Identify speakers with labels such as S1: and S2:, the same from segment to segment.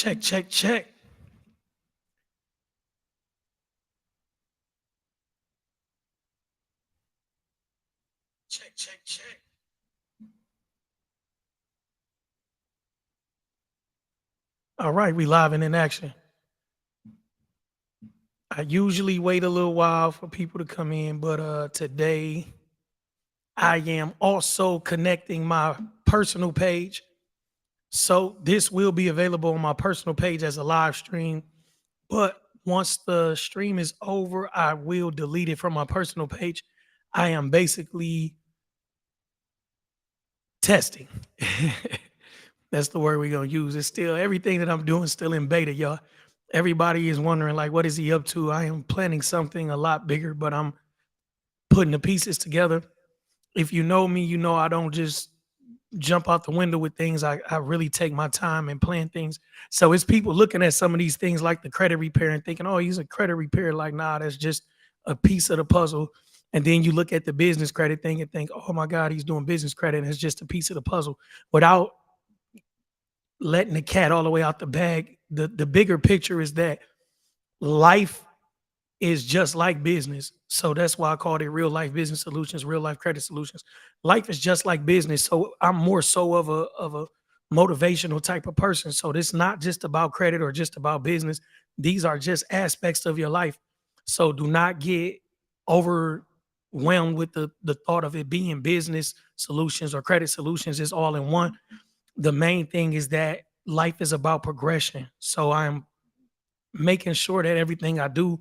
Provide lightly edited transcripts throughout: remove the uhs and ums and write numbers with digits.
S1: Check, check, check. Check, check, check. All right, we live and in action. I usually wait a little while for people to come in, but today I am also connecting my personal page. So this will be available on my personal page as a live stream. But once the stream is over, I will delete it from my personal page. I am basically testing. That's the word we're gonna use. It's still everything that I'm doing still in beta, y'all. Everybody is wondering, like, what is he up to? I am planning something a lot bigger, but I'm putting the pieces together. If you know me, you know I don't just jump out the window with things. I really take my time and plan things. So it's people looking at some of these things like the credit repair and thinking, oh, he's a credit repair. Like, nah, that's just a piece of the puzzle. And then you look at the business credit thing and think, oh my God, he's doing business credit. And it's just a piece of the puzzle without letting the cat all the way out the bag. The bigger picture is that life is just like business. So that's why I called it real life business solutions, real life credit solutions. Life is just like business. So I'm more so of a motivational type of person. So this not just about credit or just about business. These are just aspects of your life. So do not get overwhelmed with the thought of it being business solutions or credit solutions. It's all in one. The main thing is that life is about progression. So I'm making sure that everything I do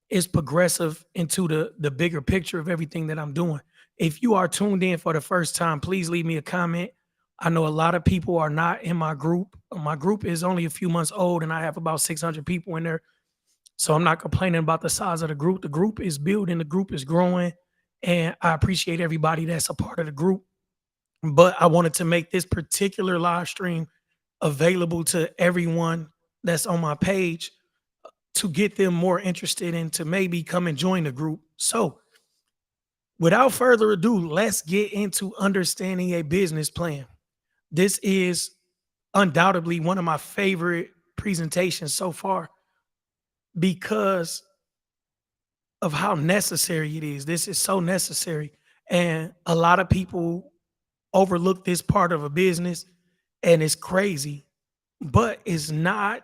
S1: is progressive into the bigger picture of everything that I'm doing. If you are tuned in for the first time, please leave me a comment. I know a lot of people are not in my group. My group is only a few months old and I have about 600 people in there. So I'm not complaining about the size of the group. The group is building, the group is growing, and I appreciate everybody that's a part of the group. But I wanted to make this particular live stream available to everyone that's on my page to get them more interested in to maybe come and join the group. So without further ado, let's get into understanding a business plan. This is undoubtedly one of my favorite presentations so far because of how necessary it is. This is so necessary. And a lot of people overlook this part of a business and it's crazy, but it's not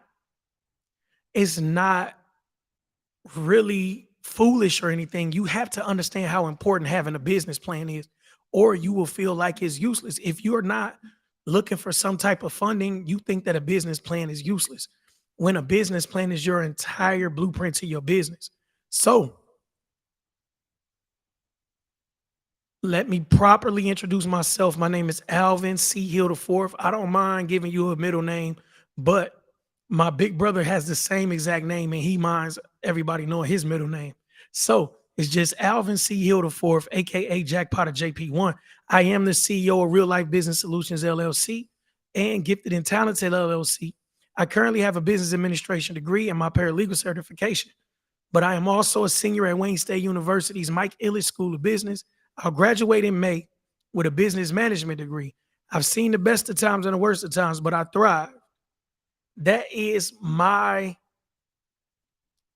S1: really foolish or anything. You have to understand how important having a business plan is, or you will feel like it's useless. If you're not looking for some type of funding, you think that a business plan is useless when a business plan is your entire blueprint to your business. So let me properly introduce myself. My name is Alvin C. Hill the Fourth. I don't mind giving you a middle name, but my big brother has the same exact name and he minds everybody knowing his middle name. So it's just Alvin C. Hill the Fourth, aka Jackpot of JP1. I am the CEO of Real Life Business Solutions LLC and Gifted and Talented LLC. I currently have a business administration degree and my paralegal certification, but I am also a senior at Wayne State University's Mike Ilitch School of Business. I'll graduate in May with a business management degree. I've seen the best of times and the worst of times, but I thrive. That is my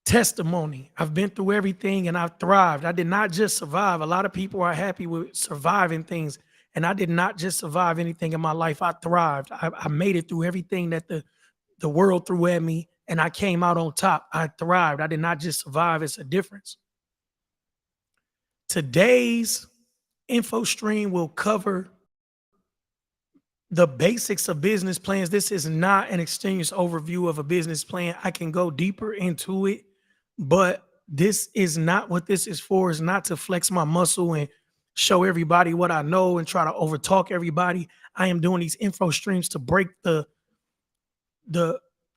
S1: testimony. I've been through everything and I've thrived. I did not just survive. A lot of people are happy with surviving things, and I did not just survive anything in my life. I thrived. I made it through everything that the world threw at me, and I came out on top. I thrived. I did not just survive. It's a difference. Today's info stream will cover the basics of business plans. This is not an extensive overview of a business plan. I can go deeper into it, but this is not what this is for. It's not to flex my muscle and show everybody what I know and try to overtalk everybody. I am doing these info streams to break the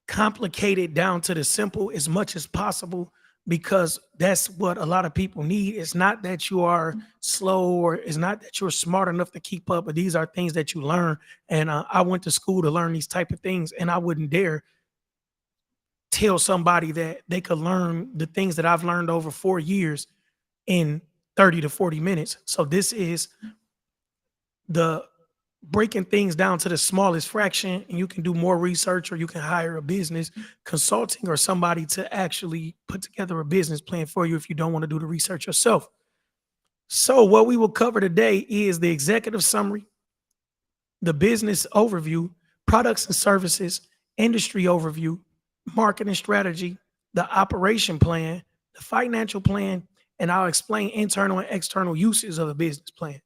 S1: complicated down to the simple as much as possible, because that's what a lot of people need. It's not that you are slow or it's not that you're smart enough to keep up, but these are things that you learn. And I went to school to learn these type of things, and I wouldn't dare tell somebody that they could learn the things that I've learned over 4 years in 30 to 40 minutes. So this is the breaking things down to the smallest fraction, and you can do more research, or you can hire a business consulting or somebody to actually put together a business plan for you if you don't want to do the research yourself. So, what we will cover today is the executive summary, the business overview, products and services, industry overview, marketing strategy, the operation plan, the financial plan, and I'll explain internal and external uses of a business plan.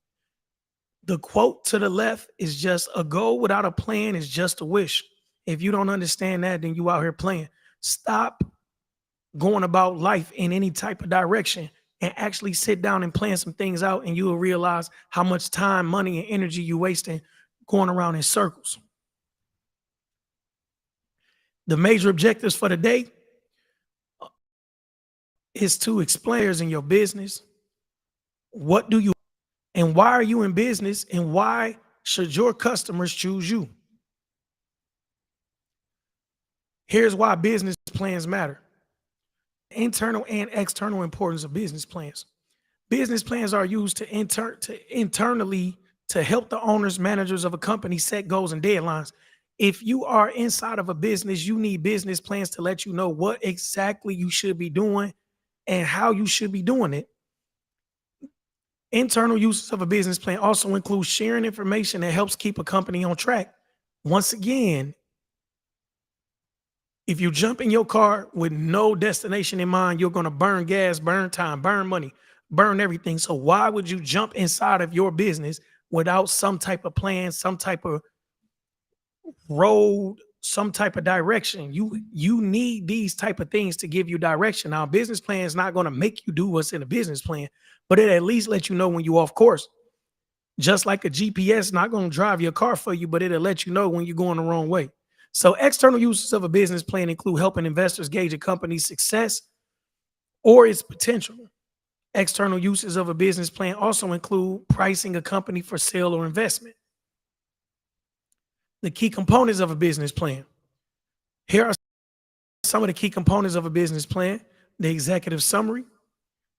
S1: The quote to the left is just a goal without a plan is just a wish. If you don't understand that, then you out here playing. Stop going about life in any type of direction and actually sit down and plan some things out, and you will realize how much time, money, and energy you wasting going around in circles. The major objectives for the day is to explain in your business. What do you and why are you in business, and why should your customers choose you? Here's why business plans matter. Internal and external importance of business plans. Business plans are used internally to help the owners, managers of a company set goals and deadlines. If you are inside of a business, you need business plans to let you know what exactly you should be doing and how you should be doing it. Internal uses of a business plan also include sharing information that helps keep a company on track. Once again, if you jump in your car with no destination in mind, you're going to burn gas, burn time, burn money, burn everything. So why would you jump inside of your business without some type of plan, some type of road, some type of direction? You need these type of things to give you direction. Now, a business plan is not going to make you do what's in a business plan, but it at least let you know when you're off course. Just like a GPS not going to drive your car for you, but it'll let you know when you're going the wrong way. So external uses of a business plan include helping investors gauge a company's success or its potential. External uses of a business plan also include pricing a company for sale or investment. The key components of a business plan. Here are some of the key components of a business plan. The executive summary,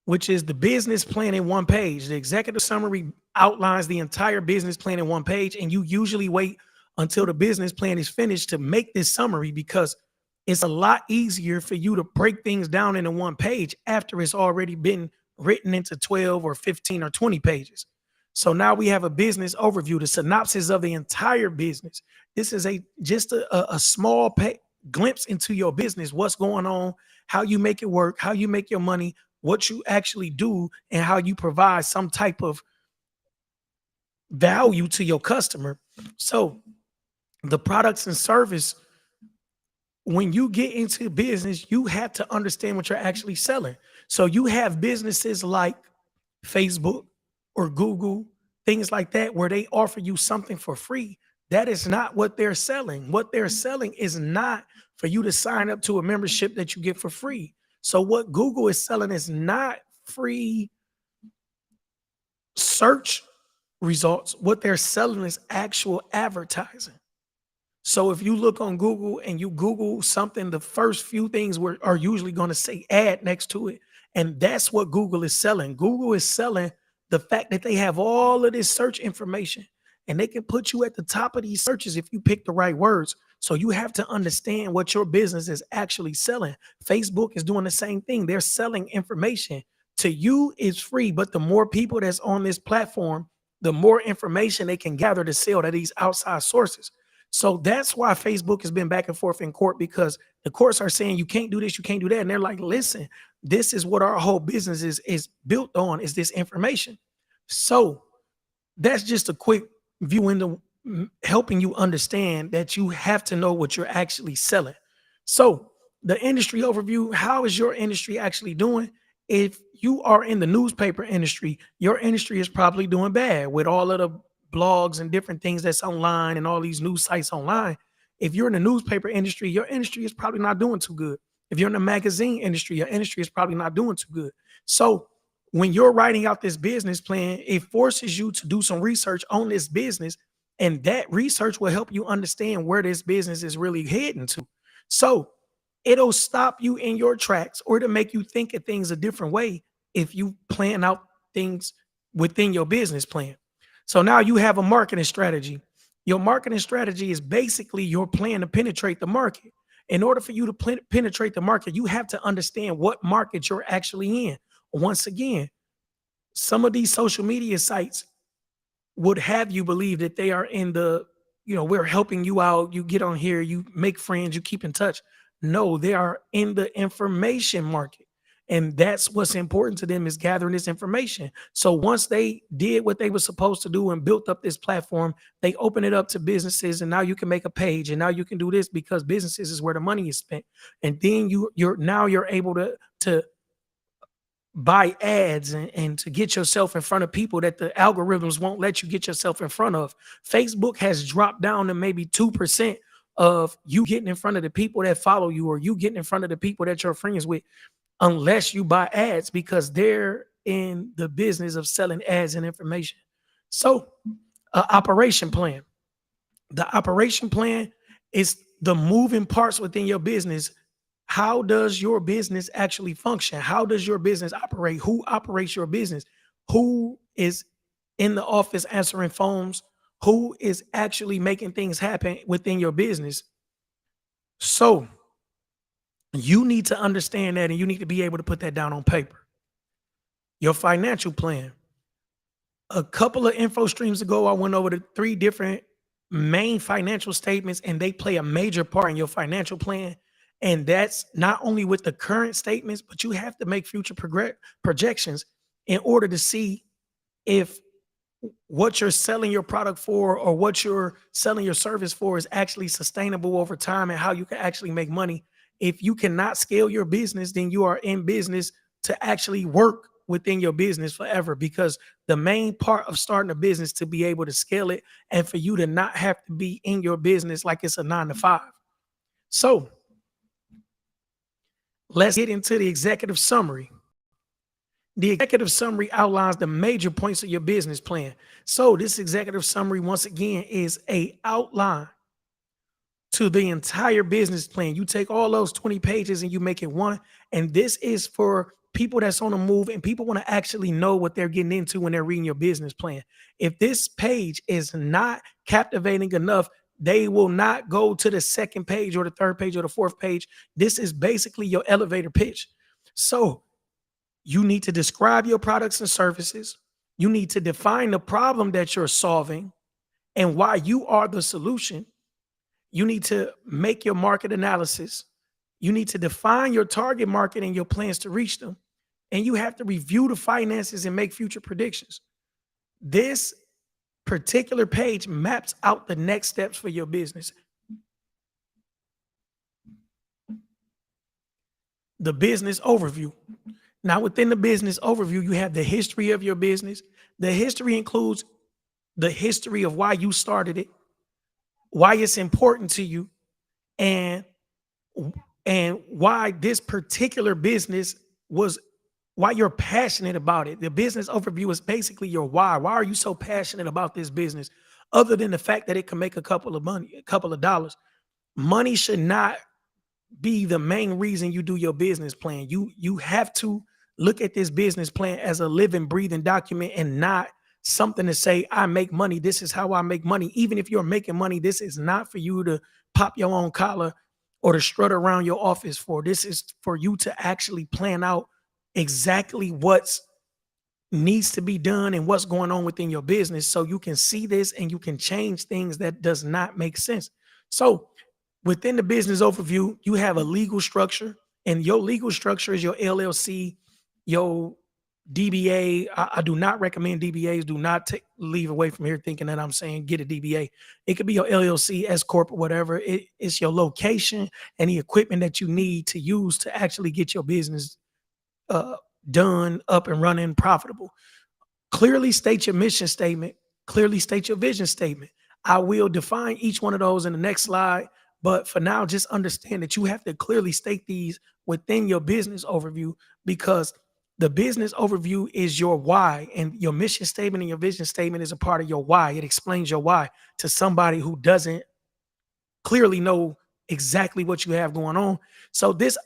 S1: which is the business plan in one page. The executive summary outlines the entire business plan in one page, and you usually wait until the business plan is finished to make this summary, because it's a lot easier for you to break things down into one page after it's already been written into 12 or 15 or 20 pages. So now we have a business overview, the synopsis of the entire business. This is just a small glimpse into your business, what's going on, how you make it work, how you make your money, what you actually do, and how you provide some type of value to your customer. So the products and service, when you get into business, you have to understand what you're actually selling. So you have businesses like Facebook or Google, things like that, where they offer you something for free. That is not what they're selling. What they're selling is not for you to sign up to a membership that you get for free. So what Google is selling is not free search results. What they're selling is actual advertising. So if you look on Google and you Google something, the first few things are usually going to say ad next to it. And that's what Google is selling. Google is selling the fact that they have all of this search information, and they can put you at the top of these searches if you pick the right words. So you have to understand what your business is actually selling. Facebook is doing the same thing. They're selling information. To you, it's free, but the more people that's on this platform, the more information they can gather to sell to these outside sources. So that's why Facebook has been back and forth in court, because the courts are saying you can't do this, you can't do that. And they're like, listen, this is what our whole business is built on, is this information. So that's just a quick view into helping you understand that you have to know what you're actually selling. So the industry overview, how is your industry actually doing? If you are in the newspaper industry, your industry is probably doing bad with all of the blogs and different things that's online and all these news sites online. If you're in the newspaper industry, your industry is probably not doing too good. If you're in the magazine industry, your industry is probably not doing too good. So when you're writing out this business plan, it forces you to do some research on this business, and that research will help you understand where this business is really heading to. So it'll stop you in your tracks, or to make you think of things a different way if you plan out things within your business plan. So now you have a marketing strategy. Your marketing strategy is basically your plan to penetrate the market. In order for you to penetrate the market, you have to understand what market you're actually in. Once again, some of these social media sites would have you believe that they are in the, we're helping you out. You get on here, you make friends, you keep in touch. No, they are in the information market. And that's what's important to them, is gathering this information. So once they did what they were supposed to do and built up this platform, they open it up to businesses, and now you can make a page, and now you can do this, because businesses is where the money is spent. And then you're able to buy ads, and to get yourself in front of people that the algorithms won't let you get yourself in front of. Facebook has dropped down to maybe 2% of you getting in front of the people that follow you, or you getting in front of the people that you're friends with, unless you buy ads, because they're in the business of selling ads and information. So, operation plan. The operation plan is the moving parts within your business. How does your business actually function? How does your business operate? Who operates your business? Who is in the office answering phones? Who is actually making things happen within your business? So you need to understand that, and you need to be able to put that down on paper. Your financial plan. A couple of info streams ago, I went over the three different main financial statements, and they play a major part in your financial plan. And that's not only with the current statements, but you have to make future projections in order to see if what you're selling your product for, or what you're selling your service for, is actually sustainable over time, and how you can actually make money. If you cannot scale your business, then you are in business to actually work within your business forever, because the main part of starting a business to be able to scale it, and for you to not have to be in your business like it's a 9 to 5. So let's get into the executive summary. The executive summary outlines the major points of your business plan. So this executive summary, once again, is a outline to the entire business plan. You take all those 20 pages and you make it one. And this is for people that's on the move, and people want to actually know what they're getting into when they're reading your business plan. If this page is not captivating enough, they will not go to the second page or the third page or the fourth page. This is basically your elevator pitch. So you need to describe your products and services. You need to define the problem that you're solving and why you are the solution. You need to make your market analysis. You need to define your target market and your plans to reach them. And you have to review the finances and make future predictions. This particular page maps out the next steps for your business. The business overview. Now, within the business overview, you have the history of your business. The history includes the history of why you started it, why it's important to you, and why this particular business was, why you're passionate about it. The business overview is basically your why. Why are you so passionate about this business? Other than the fact that it can make a couple of dollars. Money should not be the main reason you do your business plan. You have to look at this business plan as a living, breathing document, and not something to say, I make money. This is how I make money. Even if you're making money, this is not for you to pop your own collar or to strut around your office for. This is for you to actually plan out exactly what's needs to be done and what's going on within your business, so you can see this and you can change things that does not make sense. So within the business overview, you have a legal structure, and your legal structure is your LLC, your DBA. I do not recommend DBAs. Do not leave away from here thinking that I'm saying get a DBA. It could be your LLC, S corp, or whatever. It's your location and the equipment that you need to use to actually get your business uh, done, up and running, profitable. Clearly state your mission statement. Clearly state your vision statement. I will define each one of those in the next slide. But for now, just understand that you have to clearly state these within your business overview, because the business overview is your why, and your mission statement and your vision statement is a part of your why. It explains your why to somebody who doesn't clearly know exactly what you have going on. So this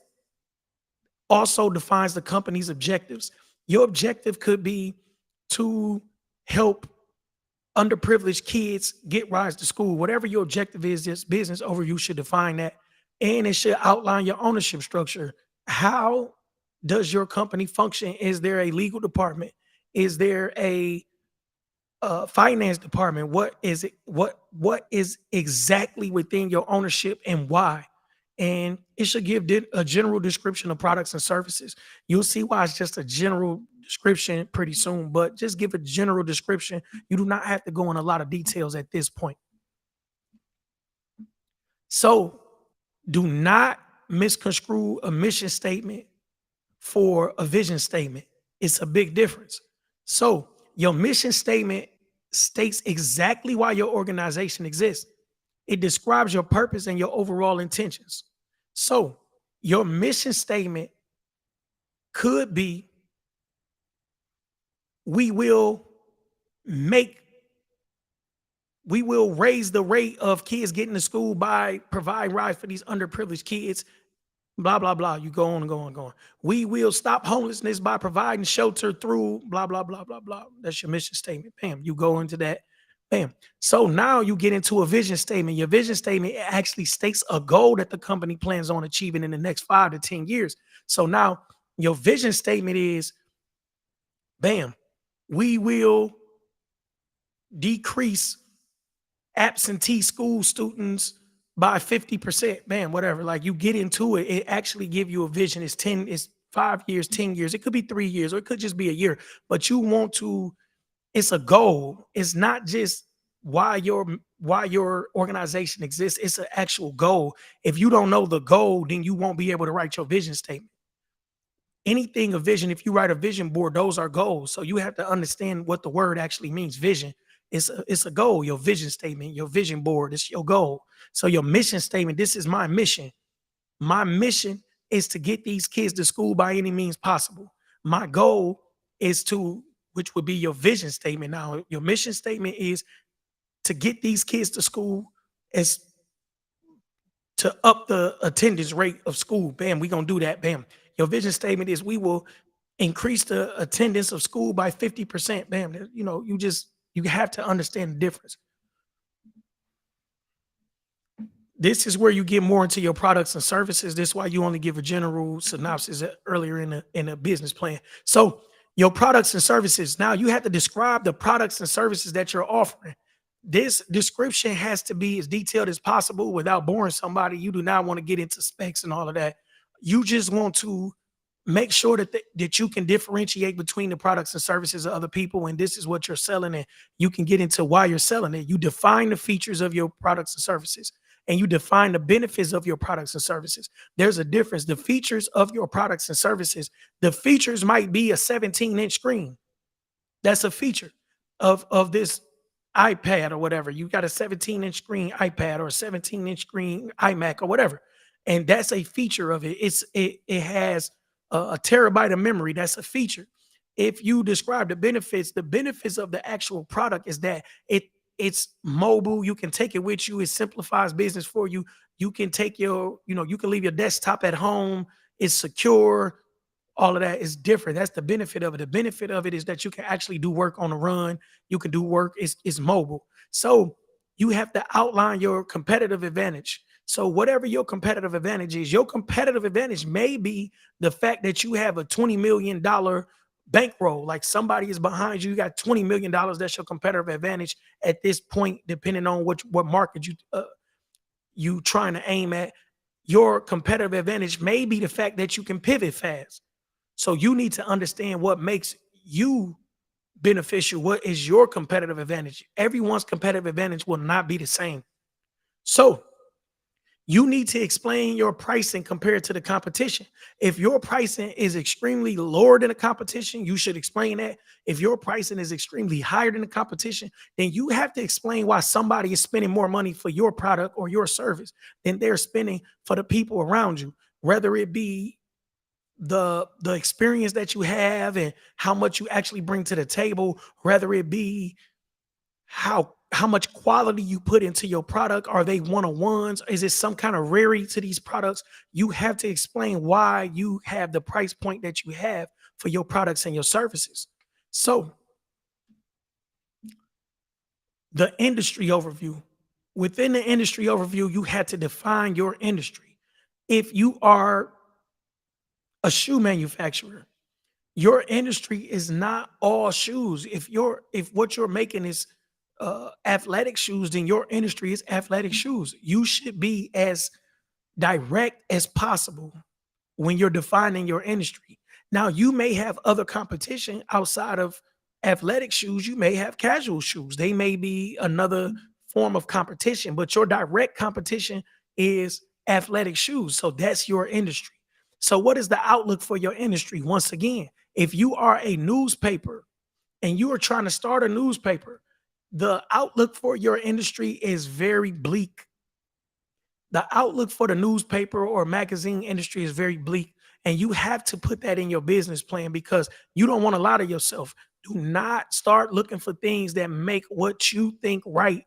S1: also defines the company's objectives. Your objective could be to help underprivileged kids get rides to school. Whatever your objective is, this business overview should define that. And it should outline your ownership structure. How does your company function? Is there a legal department? Is there a finance department? What is it? What is exactly within your ownership and why? And it should give a general description of products and services. You'll see why it's just a general description pretty soon, but just give a general description. You do not have to go in a lot of details at this point. So do not misconstrue a mission statement for a vision statement. It's a big difference. So your mission statement states exactly why your organization exists. It describes your purpose and your overall intentions. So your mission statement could be, we will make we will raise the rate of kids getting to school by providing rides for these underprivileged kids, blah, blah, blah. You go on and go on and go on. We will stop homelessness by providing shelter through blah, blah, blah, blah, blah. That's your mission statement. Bam. You go into that. Bam. So now you get into a vision statement. Your vision statement actually states a goal that the company plans on achieving in the next 5 to 10 years. So now your vision statement is, bam, we will decrease absentee school students by 50%, man, whatever. Like, you get into it, it actually give you a vision. It's 5 years, 10 years. It could be 3 years, or it could just be a year. But you want to, it's a goal. It's not just why your organization exists. It's an actual goal. If you don't know the goal, then you won't be able to write your vision statement. Anything a vision, if you write a vision board, those are goals. So you have to understand what the word actually means. Vision. It's a goal. Your vision statement, your vision board, it's your goal. So your mission statement, this is my mission. My mission is to get these kids to school by any means possible. My goal is to, which would be your vision statement. Now, your mission statement is to get these kids to school, as to up the attendance rate of school. Bam, we're gonna do that. Bam. Your vision statement is, we will increase the attendance of school by 50%. Bam. You have to understand the difference. This is where you get more into your products and services. This is why you only give a general synopsis earlier in a business plan. So your products and services, now you have to describe the products and services that you're offering. This description has to be as detailed as possible without boring somebody. You do not want to get into specs and all of that. You just want to make sure that you can differentiate between the products and services of other people, and this is what you're selling, and you can get into why you're selling it. You define the features of your products and services, and you define the benefits of your products and services. There's a difference. The features of your products and services, the features might be a 17-inch screen. That's a feature of this iPad or whatever. You got a 17-inch screen iPad or a 17-inch screen iMac or whatever. And that's a feature of it. It has a terabyte of memory. That's a feature. If you describe the benefits of the actual product is that it's mobile. You can take it with you. It simplifies business for you. You can take you can leave your desktop at home. It's secure. All of that is different. That's the benefit of it. The benefit of it is that you can actually do work on the run. You can do work. It's mobile. So you have to outline your competitive advantage. So whatever your competitive advantage is, your competitive advantage may be the fact that you have a $20 million bankroll. Like, somebody is behind you. You got $20 million. That's your competitive advantage at this point, depending on what market you trying to aim at. Your competitive advantage may be the fact that you can pivot fast. So you need to understand what makes you beneficial. What is your competitive advantage? Everyone's competitive advantage will not be the same. So you need to explain your pricing compared to the competition. If your pricing is extremely lower than the competition, you should explain that. If your pricing is extremely higher than the competition, then you have to explain why somebody is spending more money for your product or your service than they're spending for the people around you, whether it be the experience that you have and how much you actually bring to the table, whether it be how much quality you put into your product. Are they one-on-ones? Is it some kind of rarity to these products? You have to explain why you have the price point that you have for your products and your services. So The industry overview. Within the industry overview, you had to define your industry. If you are a shoe manufacturer, your industry is not all shoes. If what you're making is athletic shoes, then your industry is athletic shoes. You should be as direct as possible when you're defining your industry. Now, you may have other competition outside of athletic shoes. You may have casual shoes. They may be another form of competition, but your direct competition is athletic shoes. So that's your industry. So, what is the outlook for your industry? Once again, if you are a newspaper and you are trying to start a newspaper, the outlook for your industry is very bleak. The outlook for the newspaper or magazine industry is very bleak. And you have to put that in your business plan because you don't want to lie to yourself. Do not start looking for things that make what you think right.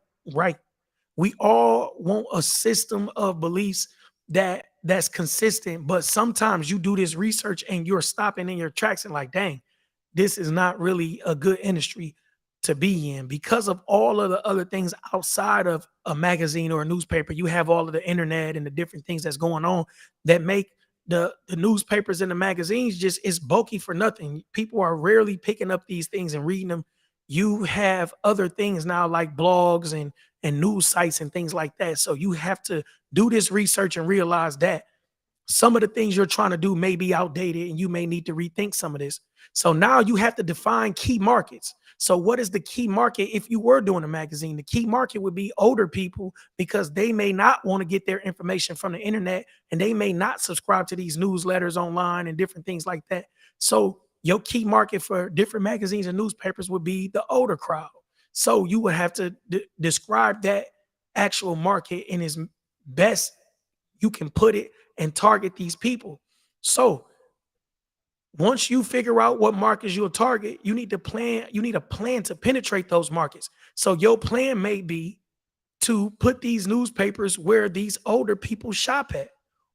S1: We all want a system of beliefs that's consistent, but sometimes you do this research and you're stopping in your tracks and like, dang, this is not really a good industry to be in because of all of the other things outside of a magazine or a newspaper. You have all of the internet and the different things that's going on that make the newspapers and the magazines just it's bulky for nothing. People are rarely picking up these things and reading them. You have other things now like blogs and news sites and things like that. So you have to do this research and realize that some of the things you're trying to do may be outdated and you may need to rethink some of this. So now you have to define key markets. So, what is the key market if you were doing a magazine? The key market would be older people because they may not want to get their information from the internet and they may not subscribe to these newsletters online and different things like that. So, your key market for different magazines and newspapers would be the older crowd. So, you would have to describe that actual market in as best you can put it and target these people. So once you figure out what markets you'll target, you need a plan to penetrate those markets. So your plan may be to put these newspapers where these older people shop at,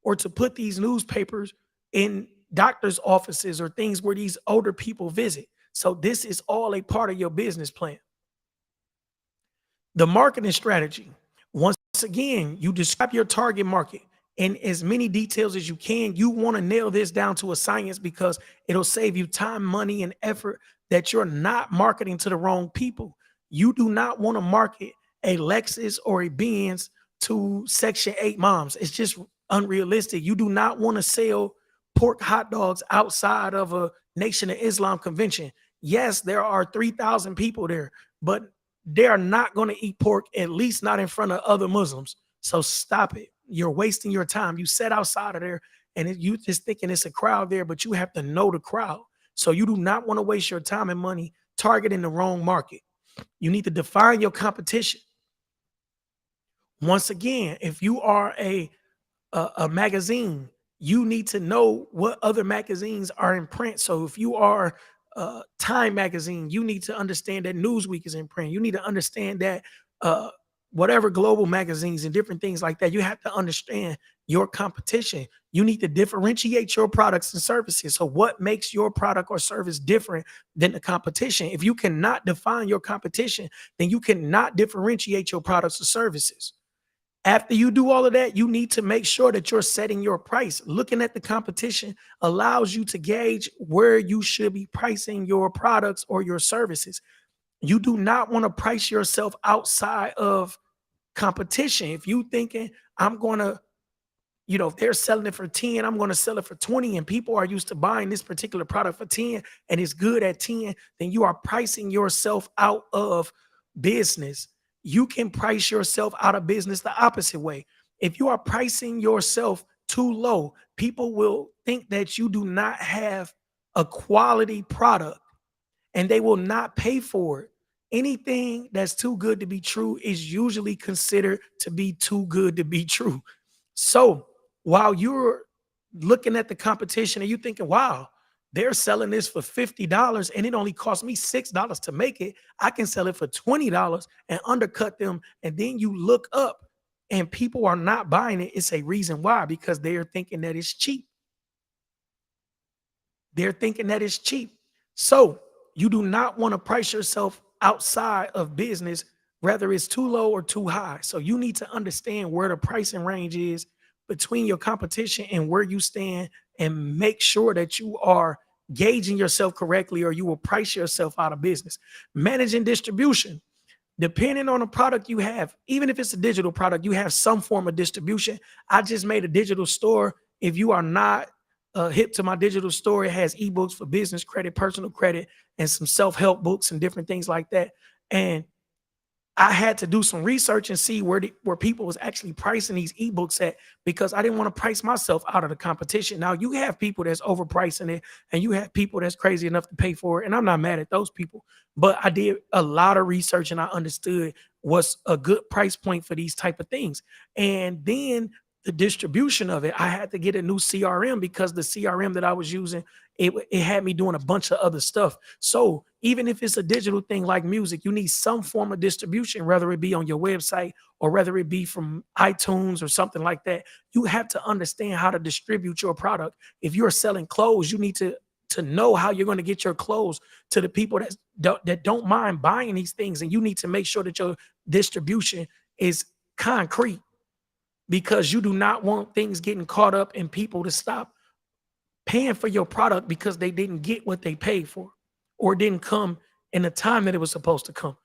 S1: or to put these newspapers in doctors' offices or things where these older people visit. So this is all a part of your business plan. The marketing strategy. Once again, you describe your target market in as many details as you can. You want to nail this down to a science because it'll save you time, money, and effort that you're not marketing to the wrong people. You do not want to market a Lexus or a Benz to Section 8 moms. It's just unrealistic. You do not want to sell pork hot dogs outside of a Nation of Islam convention. Yes, there are 3,000 people there, but they are not going to eat pork, at least not in front of other Muslims. So stop it. You're wasting your time. You sit outside of there and you just thinking it's a crowd there, but you have to know the crowd. So you do not want to waste your time and money targeting the wrong market. You need to define your competition. Once again, if you are a magazine, you need to know what other magazines are in print. So if you are Time magazine, you need to understand that Newsweek is in print. You need to understand that uh, whatever global magazines and different things like that, you have to understand your competition. You need to differentiate your products and services. So what makes your product or service different than the competition? If you cannot define your competition, then you cannot differentiate your products or services. After you do all of that, you need to make sure that you're setting your price. Looking at the competition allows you to gauge where you should be pricing your products or your services. You do not want to price yourself outside of competition. If you thinking I'm going to, if they're selling it for 10, I'm going to sell it for 20 and people are used to buying this particular product for 10 and it's good at 10, then you are pricing yourself out of business. You can price yourself out of business the opposite way. If you are pricing yourself too low, people will think that you do not have a quality product and they will not pay for it. Anything that's too good to be true is usually considered to be too good to be true. So while you're looking at the competition and you're thinking, wow, they're selling this for $50 and it only cost me $6 to make it, I can sell it for $20 and undercut them. And then you look up and people are not buying it. It's a reason why, because they're thinking that it's cheap. They're thinking that it's cheap. So you do not want to price yourself outside of business whether it's too low or too high. So you need to understand where the pricing range is between your competition and where you stand, and make sure that you are gauging yourself correctly, or you will price yourself out of business. Managing distribution. Depending on the product you have, even if it's a digital product, you have some form of distribution. I just made a digital store. If you are not hip to my digital store, it has ebooks for business credit, personal credit, and some self-help books and different things like that. And I had to do some research and see where people was actually pricing these ebooks at, because I didn't want to price myself out of the competition. Now you have people that's overpricing it, and you have people that's crazy enough to pay for it, and I'm not mad at those people. But I did a lot of research and I understood what's a good price point for these type of things. And then the distribution of it, I had to get a new CRM, because the CRM that I was using, it had me doing a bunch of other stuff. So even if it's a digital thing like music, you need some form of distribution, whether it be on your website or whether it be from iTunes or something like that. You have to understand how to distribute your product. If you're selling clothes, you need to know how you're going to get your clothes to the people that don't mind buying these things, and you need to make sure that your distribution is concrete, because you do not want things getting caught up in people to stop paying for your product because they didn't get what they paid for, or didn't come in the time that it was supposed to come,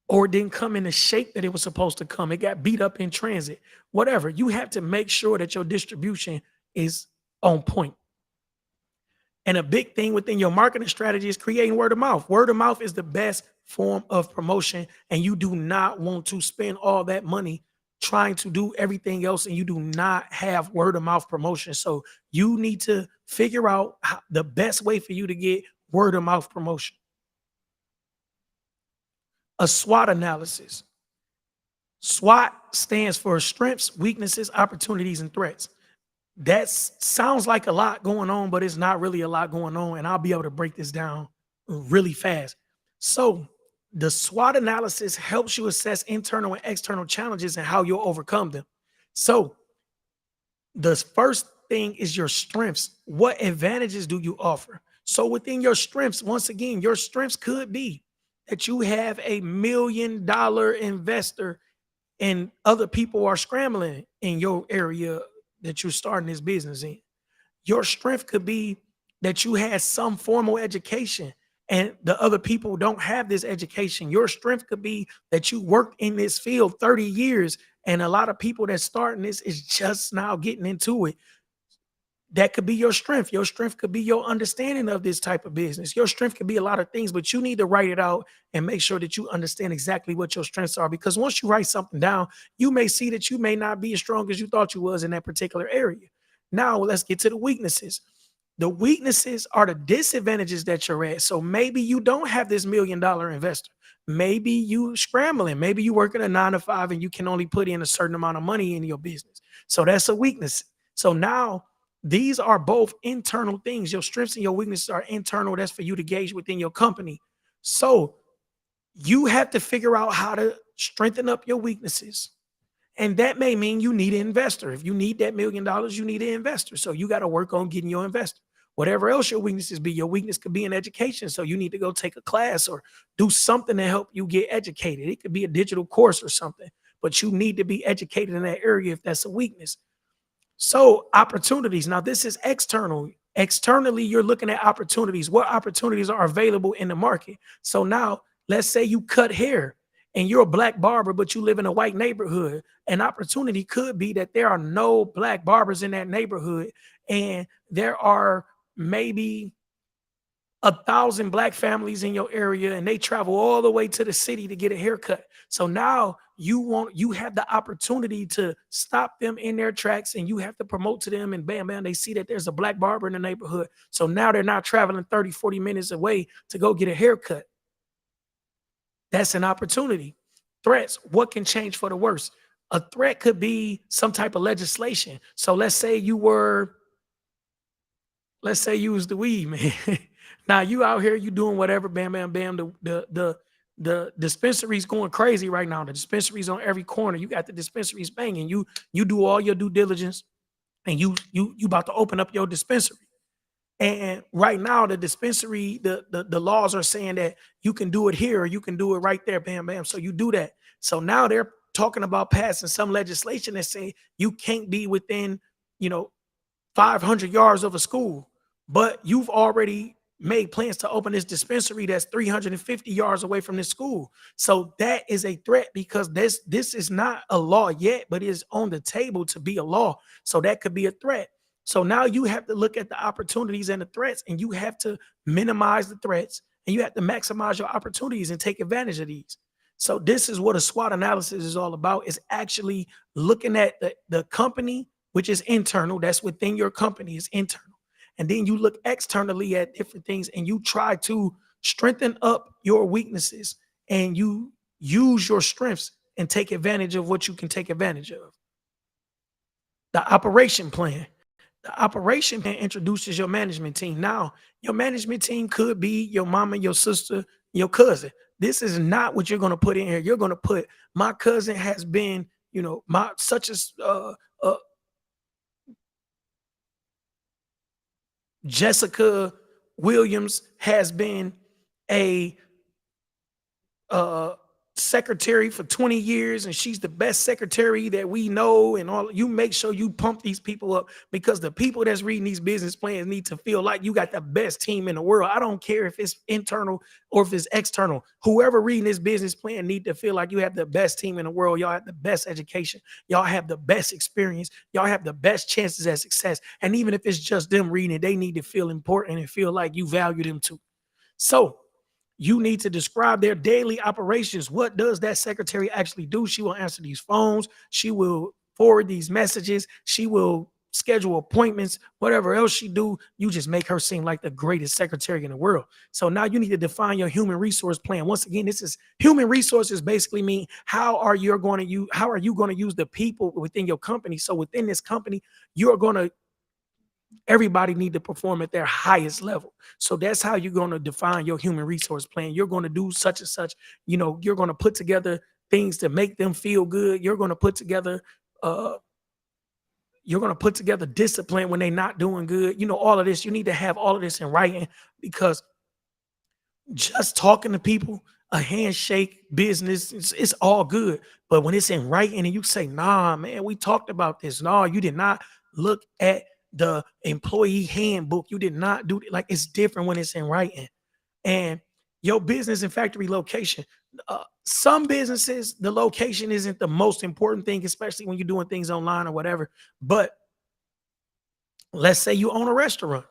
S1: or it didn't come in the shape that it was supposed to come. It got beat up in transit, whatever. You have to make sure that your distribution is on point. And a big thing within your marketing strategy is creating word of mouth. Word of mouth is the best form of promotion, and you do not want to spend all that money trying to do everything else, and you do not have word of mouth promotion. So you need to figure out the best way for you to get word of mouth promotion. A SWOT analysis. SWOT stands for strengths, weaknesses, opportunities, and threats. That sounds like a lot going on, but it's not really a lot going on. And I'll be able to break this down really fast. So, the SWOT analysis helps you assess internal and external challenges and how you'll overcome them. So, the first thing is your strengths. What advantages do you offer? So, within your strengths, once again, your strengths could be that you have $1 million investor and other people are scrambling in your area that you're starting this business in. Your strength could be that you had some formal education and the other people don't have this education. Your strength could be that you worked in this field 30 years, and a lot of people that starting this is just now getting into it. That could be your strength. Your strength could be your understanding of this type of business. Your strength could be a lot of things, but you need to write it out and make sure that you understand exactly what your strengths are. Because once you write something down, you may see that you may not be as strong as you thought you was in that particular area. Now let's get to the weaknesses. The weaknesses are the disadvantages that you're at. So maybe you don't have this $1 million investor. Maybe you scrambling. Maybe you working a 9 to 5 and you can only put in a certain amount of money in your business. So that's a weakness. So now these are both internal things. Your strengths and your weaknesses are internal. That's for you to gauge within your company. So you have to figure out how to strengthen up your weaknesses. And that may mean you need an investor. If you need that $1 million, you need an investor. So you got to work on getting your investor. Whatever else your weaknesses be, your weakness could be in education. So you need to go take a class or do something to help you get educated. It could be a digital course or something, but you need to be educated in that area if that's a weakness. So opportunities. Now this is external. Externally, you're looking at opportunities. What opportunities are available in the market? So now let's say you cut hair and you're a black barber, but you live in a white neighborhood. An opportunity could be that there are no black barbers in that neighborhood, and there are maybe 1,000 black families in your area, and they travel all the way to the city to get a haircut. So now you have the opportunity to stop them in their tracks, and you have to promote to them, and bam, bam, they see that there's a black barber in the neighborhood. So now they're not traveling 30, 40 minutes away to go get a haircut. That's an opportunity. Threats, what can change for the worse? A threat could be some type of legislation. So let's say you was the weed man. Now you out here, you doing whatever, bam, bam, bam. The dispensary's going crazy right now. The dispensary's on every corner. You got the dispensaries banging. You do all your due diligence, and you about to open up your dispensary. And right now, the dispensary, the laws are saying that you can do it here or you can do it right there, bam, bam. So you do that. So now they're talking about passing some legislation that say you can't be within, you know, 500 yards of a school, but you've already made plans to open this dispensary that's 350 yards away from this school. So that is a threat because this is not a law yet, but is on the table to be a law. So that could be a threat. So now you have to look at the opportunities and the threats, and you have to minimize the threats and you have to maximize your opportunities and take advantage of these. So this is what a SWOT analysis is all about, is actually looking at the company, which is internal, that's within your company, is internal. And then you look externally at different things and you try to strengthen up your weaknesses and you use your strengths and take advantage of what you can take advantage of. The operation plan. The operation plan introduces your management team. Now, your management team could be your mama, your sister, your cousin. This is not what you're going to put in here. You're going to put, my cousin has been, my such as Jessica Williams has been a uh secretary for 20 years and she's the best secretary that we know, and all. You make sure you pump these people up, because the people that's reading these business plans need to feel like you got the best team in the world. I don't care if it's internal or if it's external. Whoever reading this business plan need to feel like you have the best team in the world. Y'all have the best education, y'all have the best experience, y'all have the best chances at success. And even if it's just them reading it, they need to feel important and feel like you value them too. So you need to describe their daily operations. What does that secretary actually do? She will answer these phones. She will forward these messages. She will schedule appointments, whatever else she do. You just make her seem like the greatest secretary in the world. So now you need to define your human resource plan. Once again, this is human resources basically mean how are you going to use the people within your company? So within this company, you're going to everybody need to perform at their highest level. So that's how you're going to define your human resource plan. You're going to do such and such. You're going to put together things to make them feel good. Uh you're going to put together discipline when they're not doing good. All of this, you need to have all of this in writing, because just talking to people, a handshake, business, it's all good. But when it's in writing and you say, nah, man, we talked about this. No, you did not look at the employee handbook. You did not do it. Like, it's different when it's in writing. And your business and factory location. Some businesses, the location isn't the most important thing, especially when you're doing things online or whatever. But let's say you own a restaurant.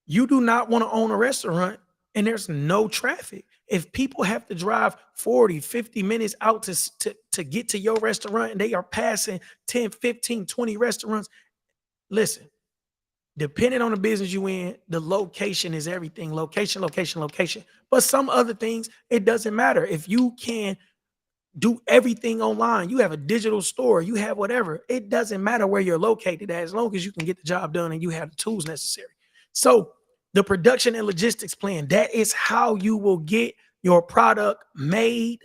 S1: You do not want to own a restaurant and there's no traffic. If people have to drive 40, 50 minutes out to get to your restaurant and they are passing 10, 15, 20 restaurants, listen, depending on the business you in, the location is everything. Location, location, location. But some other things, it doesn't matter. If you can do everything online, you have a digital store, you have whatever, it doesn't matter where you're located at, as long as you can get the job done and you have the tools necessary. So the production and logistics plan, that is how you will get your product made,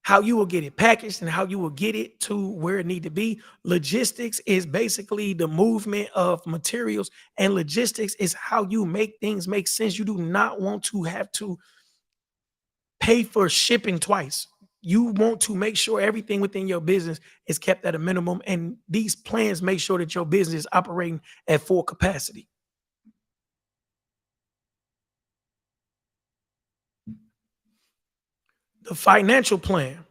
S1: how you will get it packaged, and how you will get it to where it need to be. Logistics is basically the movement of materials, and logistics is how you make things make sense. You do not want to have to pay for shipping twice. You want to make sure everything within your business is kept at a minimum, and these plans make sure that your business is operating at full capacity. The financial plan,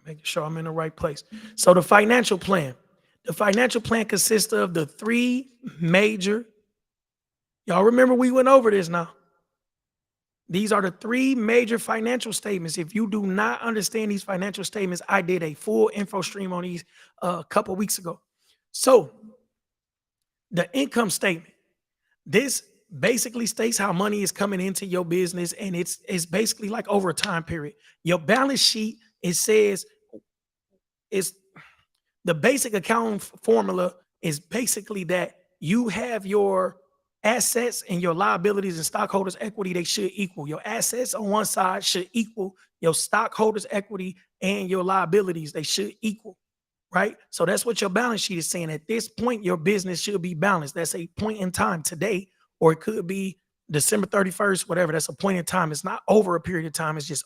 S1: making sure I'm in the right place. So the financial plan consists of the three major, y'all remember we went over this now. These are the three major financial statements. If you do not understand these financial statements, I did a full info stream on these a couple weeks ago. So the income statement, this basically states how money is coming into your business, and it's basically like over a time period. Your balance sheet, it says, is the basic accounting formula is basically that you have your assets and your liabilities and stockholders equity, they should equal. Your assets on one side should equal your stockholders equity, and your liabilities, they should equal. right? So that's what your balance sheet is saying. At this point, your business should be balanced. That's a point in time today, or it could be December 31st, whatever. That's a point in time. It's not over a period of time. It's just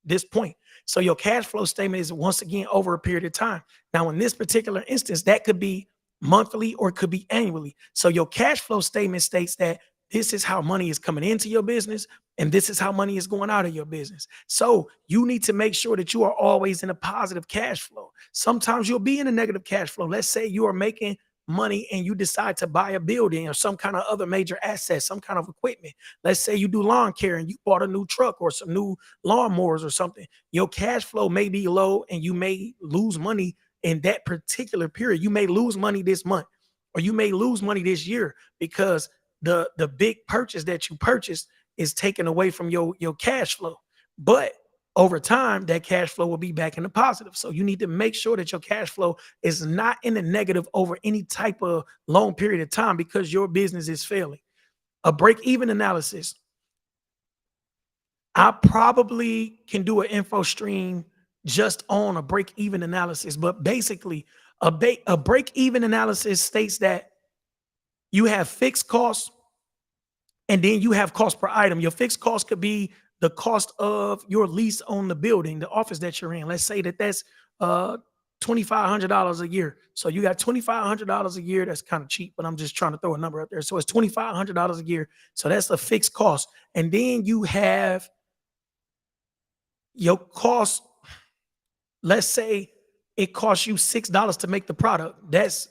S1: this point. So your cash flow statement is once again over a period of time. Now, in this particular instance, that could be monthly or it could be annually. So your cash flow statement states that this is how money is coming into your business and this is how money is going out of your business. So you need to make sure that you are always in a positive cash flow. Sometimes you'll be in a negative cash flow. Let's say you are making money and you decide to buy a building or some kind of other major asset, some kind of equipment. Let's say you do lawn care and you bought a new truck or some new lawnmowers or something. Your cash flow may be low and you may lose money in that particular period. You may lose money this month or you may lose money this year because the big purchase that you purchased is taken away from your cash flow. But over time, that cash flow will be back in the positive. So you need to make sure that your cash flow is not in the negative over any type of long period of time because your business is failing. A break even analysis. I probably can do an info stream just on a break even analysis, but basically, a break even analysis states that you have fixed costs and then you have cost per item. Your fixed cost could be the cost of your lease on the building, the office that you're in. Let's say that that's $2,500 a year. So you got $2,500 a year. That's kind of cheap, but I'm just trying to throw a number out there. So it's $2,500 a year. So that's a fixed cost. And then you have your cost. Let's say it costs you $6 to make the product. That's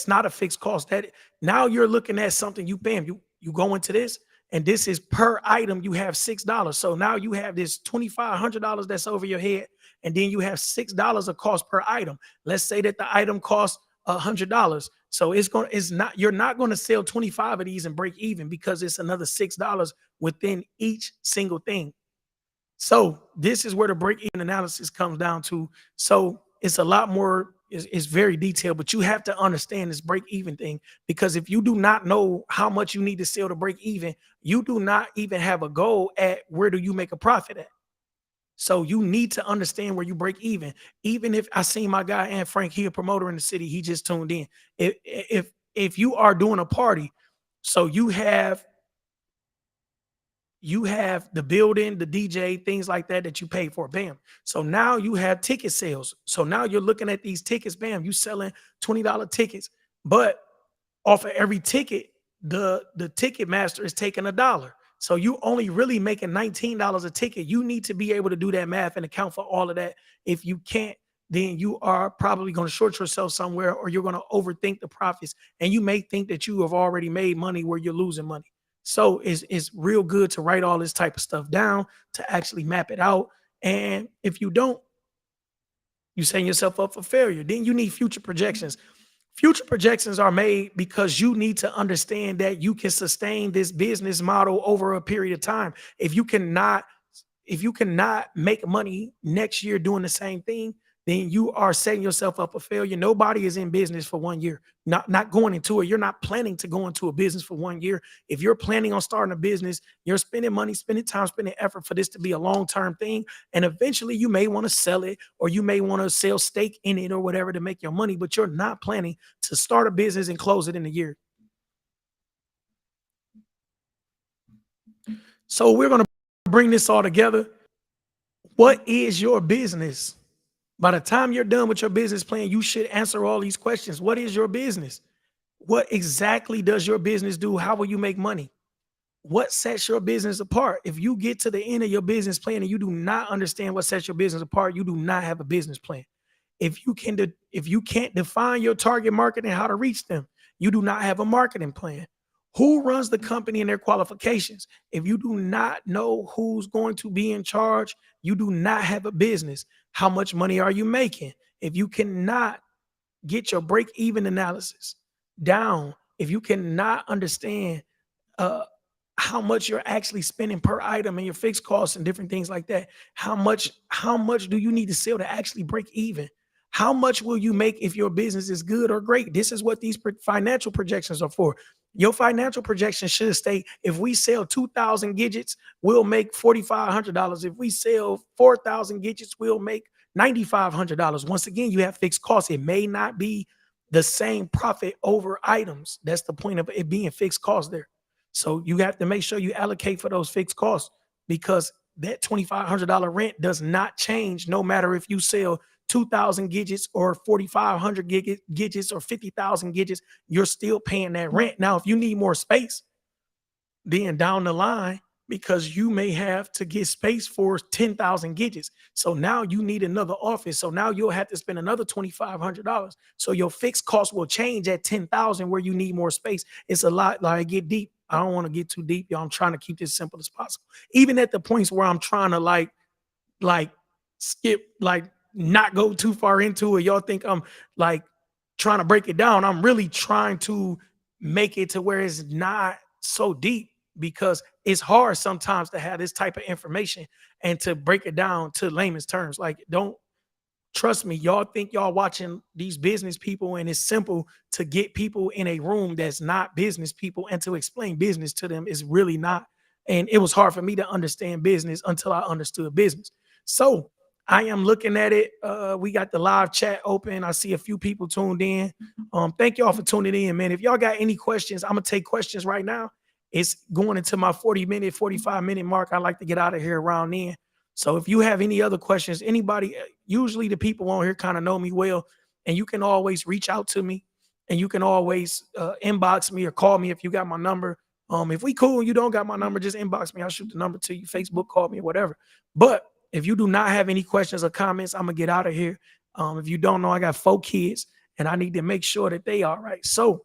S1: not a fixed cost. That now you're looking at something you bam, you go into this and this is per item, you have $6. So now you have this $2,500 that's over your head, and then you have $6 of cost per item. Let's say that the item costs $100. So it's not, you're not going to sell 25 of these and break even because it's another $6 within each single thing. So this is where the break-even analysis comes down to. So it's a lot more, it's very detailed, but you have to understand this break-even thing because if you do not know how much you need to sell to break even, you do not even have a goal at where do you make a profit at. So you need to understand where you break even. Even if I seen my guy Anne Frank, he a promoter in the city, he just tuned in. If you are doing a party, so you have the building, the DJ, things like that that you pay for. Bam. So now you have ticket sales. So now you're looking at these tickets. Bam, you selling $20 tickets, but off of every ticket, the ticket master is taking $1. So you only really making $19 a ticket. You need to be able to do that math and account for all of that. If you can't, then you are probably going to short yourself somewhere or you're going to overthink the profits. And you may think that you have already made money where you're losing money. So it's real good to write all this type of stuff down to actually map it out. And if you don't, you setting yourself up for failure. Then you need future projections. Future projections are made because you need to understand that you can sustain this business model over a period of time. If you cannot make money next year doing the same thing, then you are setting yourself up for failure. Nobody is in business for 1 year. Not going into it. You're not planning to go into a business for 1 year. If you're planning on starting a business, you're spending money, spending time, spending effort for this to be a long-term thing. And eventually you may want to sell it or you may want to sell stake in it or whatever to make your money, but you're not planning to start a business and close it in a year. So we're going to bring this all together. What is your business? By the time you're done with your business plan, you should answer all these questions. What is your business? What exactly does your business do? How will you make money? What sets your business apart? If you get to the end of your business plan and you do not understand what sets your business apart, you do not have a business plan. If you can't define your target market and how to reach them, you do not have a marketing plan. Who runs the company and their qualifications? If you do not know who's going to be in charge, you do not have a business. How much money are you making? If you cannot get your break even analysis down, if you cannot understand uh, how much you're actually spending per item and your fixed costs and different things like that, how much do you need to sell to actually break even? How much will you make if your business is good or great? This is what these financial projections are for. Your financial projection should state if we sell 2,000 gadgets, we'll make $4,500. If we sell 4,000 gadgets, we'll make $9,500. Once again, you have fixed costs. It may not be the same profit over items. That's the point of it being fixed costs there. So you have to make sure you allocate for those fixed costs because that $2,500 rent does not change no matter if you sell 2,000 gidgets or 4,500 gidgets or 50,000 gidgets. You're still paying that rent. Now, if you need more space, then down the line, because you may have to get space for 10,000 gidgets. So now you need another office. So now you'll have to spend another $2,500. So your fixed cost will change at 10,000 where you need more space. It's a lot like get deep. I don't want to get too deep, y'all. I'm trying to keep this simple as possible. Even at the points where I'm trying to like skip, like not go too far into it. Y'all think I'm like trying to break it down. I'm really trying to make it to where it's not so deep because it's hard sometimes to have this type of information and to break it down to layman's terms. Like, don't trust me, y'all think y'all watching these business people and it's simple to get people in a room that's not business people and to explain business to them is really not. And it was hard for me to understand business until I understood business. So I am looking at it. We got the live chat open. I see a few people tuned in. Thank y'all for tuning in, man. If y'all got any questions, I'm gonna take questions right now. It's going into my 40-minute, 45-minute mark. I like to get out of here around then. So if you have any other questions, anybody, usually the people on here kind of know me well, and you can always reach out to me and you can always inbox me or call me if you got my number. If we cool and you don't got my number, just inbox me. I'll shoot the number to you, Facebook, call me, whatever. But if you do not have any questions or comments, I'm gonna get out of here. If you don't know, I got 4 kids and I need to make sure that they all right. So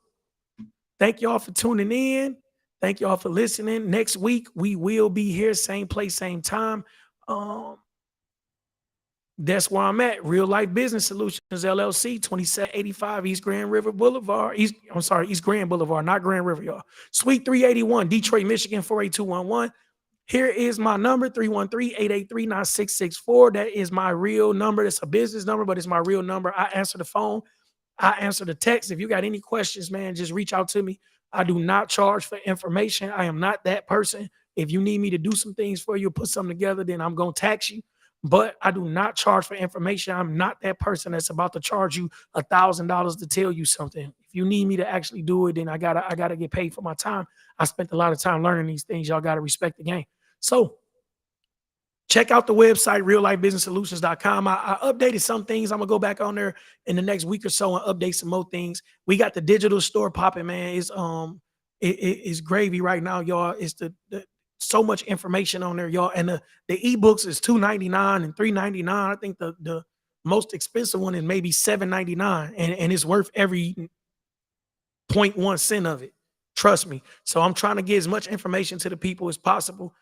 S1: thank y'all for tuning in. Thank y'all for listening. Next week, we will be here, same place, same time. Um, that's where I'm at. Real Life Business Solutions LLC, 2785 East Grand River Boulevard. East Grand Boulevard, not Grand River, y'all. Suite 381, Detroit, Michigan, 48211. Here is my number, 313-883-9664. That is my real number. It's a business number, but it's my real number. I answer the phone. I answer the text. If you got any questions, man, just reach out to me. I do not charge for information. I am not that person. If you need me to do some things for you, put something together, then I'm going to tax you. But I do not charge for information. I'm not that person that's about to charge you $1,000 to tell you something. If you need me to actually do it, then I gotta get paid for my time. I spent a lot of time learning these things. Y'all gotta respect the game. So check out the website, reallifebusinesssolutions.com. I updated some things. I'm going to go back on there in the next week or so and update some more things. We got the digital store popping, man. It's gravy right now, y'all. It's the so much information on there, y'all. And the ebooks is $2.99 and $3.99. I think the most expensive one is maybe $7.99, and it's worth every 0.1 cent of it. Trust me. So I'm trying to get as much information to the people as possible.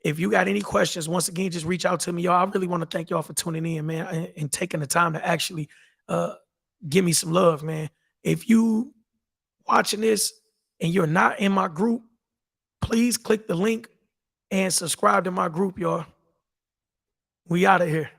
S1: If you got any questions, once again, just reach out to me, y'all. I really want to thank y'all for tuning in, man, and taking the time to actually give me some love, man. If you watching this and you're not in my group, please click the link and subscribe to my group, y'all. We out of here.